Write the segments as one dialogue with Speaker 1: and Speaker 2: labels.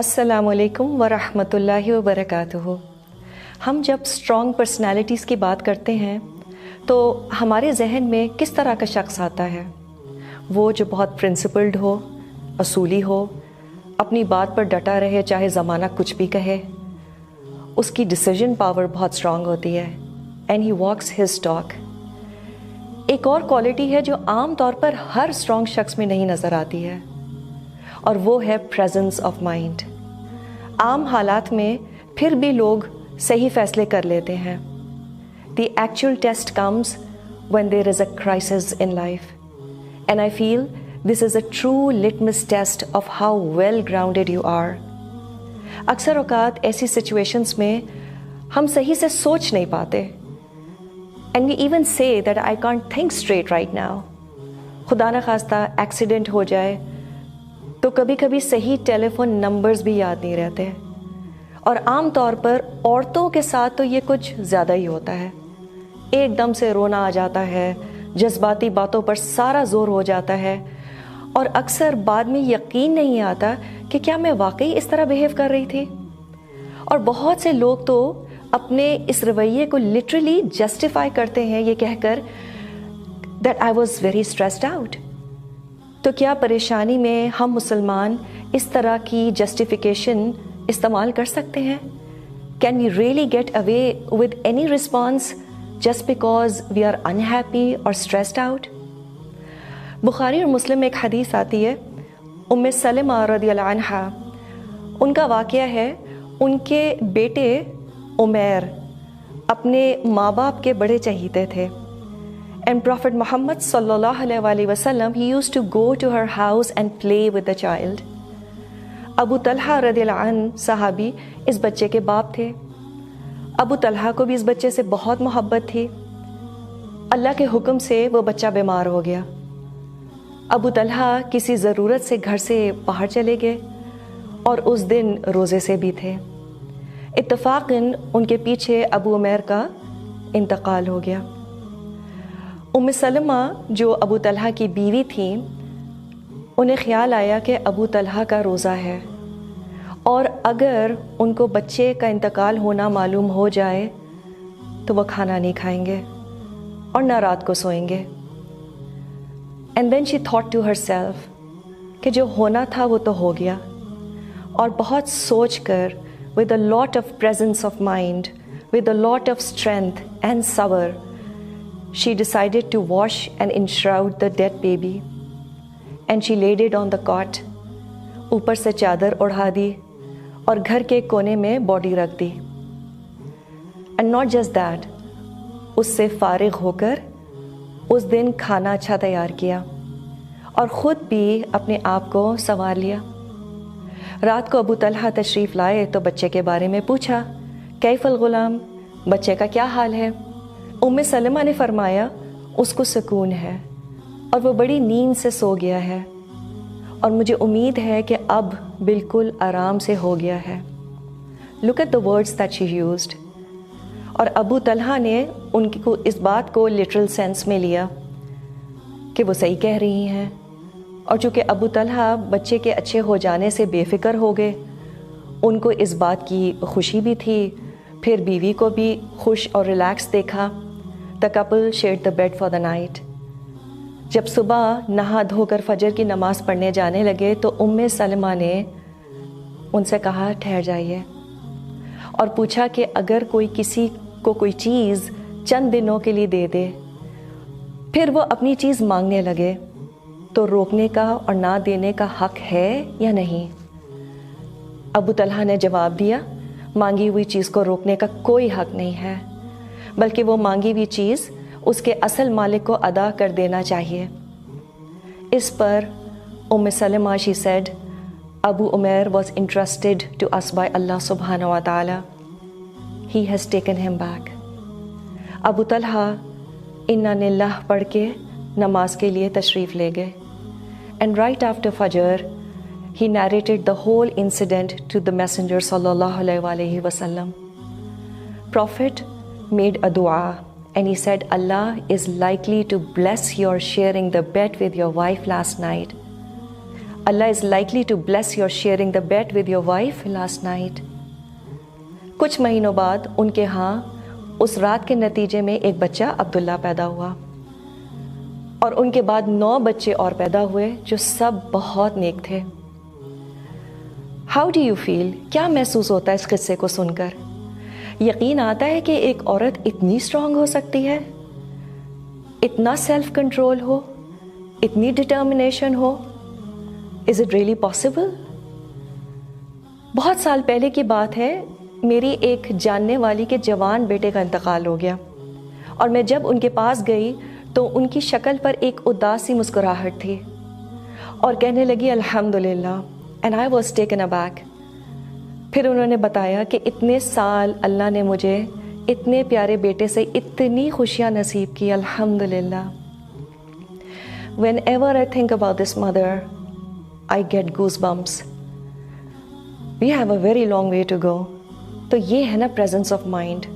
Speaker 1: السلام علیکم ورحمۃ اللہ وبرکاتہ۔ ہم جب اسٹرانگ پرسنالٹیز کی بات کرتے ہیں تو ہمارے ذہن میں کس طرح کا شخص آتا ہے؟ وہ جو بہت پرنسپلڈ ہو، اصولی ہو، اپنی بات پر ڈٹا رہے چاہے زمانہ کچھ بھی کہے، اس کی ڈیسیژن پاور بہت اسٹرانگ ہوتی ہے، and he walks his talk. ایک اور کوالٹی ہے جو عام طور پر ہر اسٹرانگ شخص میں نہیں نظر آتی ہے، اور وہ ہے پریزنس آف مائنڈ۔ عام حالات میں پھر بھی لوگ صحیح فیصلے کر لیتے ہیں۔ The actual test comes when there is a crisis in life, and I feel this is a true litmus test of how well grounded you are۔ اکثر اوقات ایسی سچویشنز میں ہم صحیح سے سوچ نہیں پاتے، and we even say that I can't think straight right now۔ خدا نخواستہ ایکسیڈنٹ ہو جائے تو کبھی کبھی صحیح ٹیلی فون نمبرز بھی یاد نہیں رہتے، اور عام طور پر عورتوں کے ساتھ تو یہ کچھ زیادہ ہی ہوتا ہے۔ ایک دم سے رونا آ جاتا ہے، جذباتی باتوں پر سارا زور ہو جاتا ہے، اور اکثر بعد میں یقین نہیں آتا کہ کیا میں واقعی اس طرح بیہیو کر رہی تھی۔ اور بہت سے لوگ تو اپنے اس رویے کو لٹرلی جسٹیفائی کرتے ہیں یہ کہہ کر that I was very stressed out۔ تو کیا پریشانی میں ہم مسلمان اس طرح کی جسٹیفیکیشن استعمال کر سکتے ہیں؟ Can we really get away with any response just because we are unhappy or stressed out؟ بخاری اور مسلم میں ایک حدیث آتی ہے، ام سلمہ رضی اللہ عنہا، ان کا واقعہ ہے، ان کے بیٹے عمیر اپنے ماں باپ کے بڑے چہیتے تھے، and Prophet Muhammad sallallahu alaihi wasallam, he used to go to her house and play with the child۔ ابو طلحہ رضی اللہ عنہ صحابی اس بچے کے باپ تھے۔ ابو طلحہ کو بھی اس بچے سے بہت محبت تھی۔ اللہ کے حکم سے وہ بچہ بیمار ہو گیا۔ ابو طلحہ کسی ضرورت سے گھر سے باہر چلے گئے، اور اس دن روزے سے بھی تھے۔ اتفاقاً ان کے پیچھے ابو عمیر کا انتقال ہو گیا۔ ام سلمہ جو ابو طلحہ کی بیوی تھیں، انہیں خیال آیا کہ ابو طلحہ کا روزہ ہے، اور اگر ان کو بچے کا انتقال ہونا معلوم ہو جائے تو وہ کھانا نہیں کھائیں گے اور نہ رات کو سوئیں گے۔ And then she thought to herself کہ جو ہونا تھا وہ تو ہو گیا، اور بہت سوچ کر with a lot of presence of mind, with a lot of strength and صبر، she decided to wash and enshroud the dead baby, and she laid it on the cot۔ اوپر سے چادر اڑھا دی اور گھر کے کونے میں باڈی رکھ دی۔ and not just that، اس سے فارغ ہو کر اس دن کھانا اچھا تیار کیا اور خود بھی اپنے آپ کو سنوار لیا۔ رات کو ابو طلحہ تشریف لائے تو بچے کے بارے میں پوچھا، کیف الغلام، بچے کا کیا حال ہے؟ ام سلمہ نے فرمایا، اس کو سکون ہے اور وہ بڑی نیند سے سو گیا ہے، اور مجھے امید ہے کہ اب بالکل آرام سے ہو گیا ہے۔ Look at the words that she used. اور ابو طلحہ نے ان کو اس بات کو لٹرل سینس میں لیا کہ وہ صحیح کہہ رہی ہیں، اور چونکہ ابو طلحہ بچے کے اچھے ہو جانے سے بے فکر ہو گئے، ان کو اس بات کی خوشی بھی تھی، پھر بیوی کو بھی خوش اور ریلیکس دیکھا۔ The couple shared the bed for the night۔ جب صبح نہا دھو کر فجر کی نماز پڑھنے جانے لگے تو ام سلمہ نے ان سے کہا، ٹھہر جائیے، اور پوچھا کہ اگر کوئی کسی کو کوئی چیز چند دنوں کے لیے دے دے، پھر وہ اپنی چیز مانگنے لگے، تو روکنے کا اور نہ دینے کا حق ہے یا نہیں؟ ابو طلحہ نے جواب دیا، مانگی ہوئی چیز کو روکنے کا کوئی حق نہیں ہے، بلکہ وہ مانگی ہوئی چیز اس کے اصل مالک کو ادا کر دینا چاہیے۔ اس پر ام سلمہ she said، Abu Umair was entrusted to us by Allah subhanahu wa ta'ala۔ He has taken him back۔ ابو طلحہ انا للہ پڑھ کے نماز کے لیے تشریف لے گئے، and right after Fajr he narrated the whole incident to the Messenger sallallahu alaihi wasallam۔ Prophet made a dua and he said, Allah is likely to bless your sharing the bed with your wife last night۔ Allah is likely to bless your sharing the bed with your wife last night. کچھ مہینوں بعد ان کے ہاں اس رات کے نتیجے میں ایک بچہ عبداللہ پیدا ہوا، اور ان کے بعد 9 بچے اور پیدا ہوئے جو سب بہت نیک تھے. How do you feel? کیا محسوس ہوتا ہے اس قصے کو سن کر؟ یقین آتا ہے کہ ایک عورت اتنی اسٹرانگ ہو سکتی ہے، اتنا سیلف کنٹرول ہو، اتنی determination who? Is it really possible? بہت سال پہلے کی بات ہے، میری ایک جاننے والی کے جوان بیٹے کا انتقال ہو گیا، اور میں جب ان کے پاس گئی تو ان کی شکل پر ایک اداس سی مسکراہٹ تھی، اور کہنے لگی الحمدللہ، اینڈ آئی واز ٹیکن ابیک. پھر انہوں نے بتایا کہ اتنے سال اللہ نے مجھے اتنے پیارے بیٹے سے اتنی خوشیاں نصیب کی، الحمدللہ. Whenever I think about this mother, I get goosebumps. We have a very long way to go. تو یہ ہے نا presence of mind،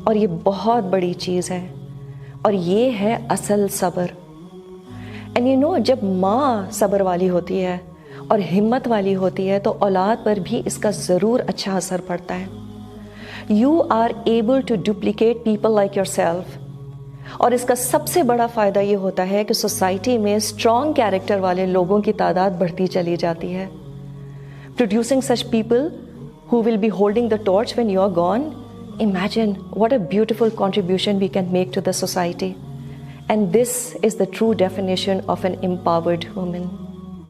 Speaker 1: اور یہ بہت بڑی چیز ہے، اور یہ ہے اصل صبر. And you know، جب ماں صبر والی ہوتی ہے اور ہمت والی ہوتی ہے تو اولاد پر بھی اس کا ضرور اچھا اثر پڑتا ہے. You are able to duplicate people like yourself. اور اس کا سب سے بڑا فائدہ یہ ہوتا ہے کہ سوسائٹی میں اسٹرانگ کیریکٹر والے لوگوں کی تعداد بڑھتی چلی جاتی ہے. Producing such people who will be holding the torch when you are gone, imagine what a beautiful contribution we can make to the society. And this is the true definition of an empowered woman.